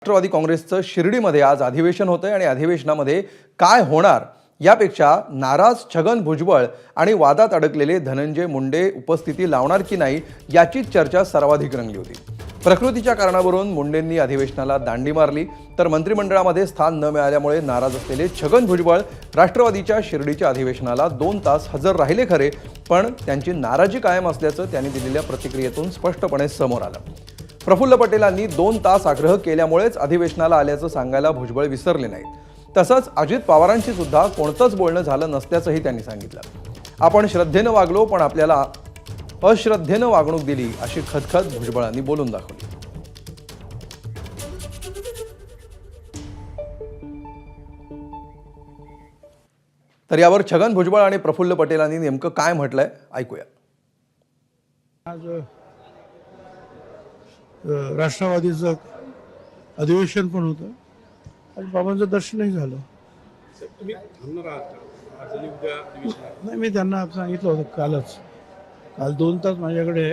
राष्ट्रवादी काँग्रेसचं शिर्डीमध्ये आज अधिवेशन होतंय आणि अधिवेशनामध्ये काय होणार यापेक्षा नाराज छगन भुजबळ आणि वादात अडकलेले धनंजय मुंडे उपस्थिती लावणार की नाही याचीच चर्चा सर्वाधिक रंगली होती। प्रकृतीच्या कारणावरून मुंडेंनी अधिवेशनाला दांडी मारली तर मंत्रिमंडळामध्ये स्थान न मिळाल्यामुळे नाराज असलेले छगन भुजबळ राष्ट्रवादीच्या शिर्डीच्या अधिवेशनाला 2 तास हजर राहिले खरे, पण त्यांची नाराजी कायम असल्याचं त्यांनी दिलेल्या प्रतिक्रियेतून स्पष्टपणे समोर आलं। प्रफुल्ल पटेलांनी 2 तास आग्रह केल्यामुळेच अधिवेशनाला आल्याचं सांगायला भुजबळ विसरले नाहीत। तसंच अजित पवारांशी सुद्धा कोणतंच बोलणं झालं नसल्याचंही त्यांनी सांगितलं। आपण श्रद्धेनं वागलो पण आपल्याला अश्रद्धेनं वागणूक दिली अशी खदखद भुजबळांनी बोलून दाखवली। तर यावर छगन भुजबळ आणि प्रफुल्ल पटेलांनी नेमकं काय म्हटलंय ऐकूया। आज राष्ट्रवादीचं अधिवेशन पण होतं आणि बाबांचं दर्शनही झालं। नाही, मी त्यांना सांगितलं होतं काल 2 तास माझ्याकडे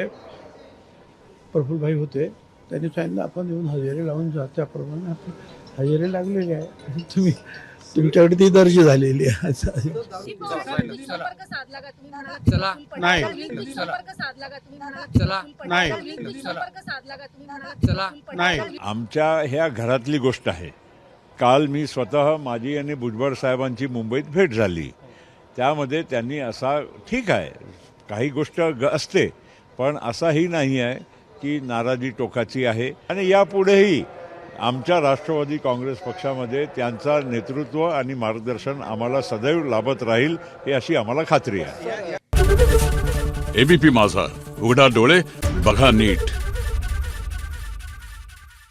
प्रफुल्लभाई होते। त्यांनी सांगितलं आपण येऊन हजेरी लावून जा, त्याप्रमाणे आपण हजेरी लागलेली आहे। तुमच्याकडे ती दर्जी झालेली आहे। आमच्या ह्या घरातली गोष्ट आहे। काल मी स्वतः माझी आणि भुजबळ साहेबांची मुंबईत भेट झाली। त्यामध्ये त्यांनी असा ठीक आहे काही गोष्ट असते, पण असाही नाही आहे की नाराजी टोकाची आहे आणि यापुढेही आमच्या राष्ट्रवादी काँग्रेस पक्षामध्ये त्यांचा नेतृत्व आणि मार्गदर्शन आम्हाला सदैव लाभत राहील ही अशी आम्हाला खात्री आहे। एबीपी माझा, उघडा डोळे बघा नीट।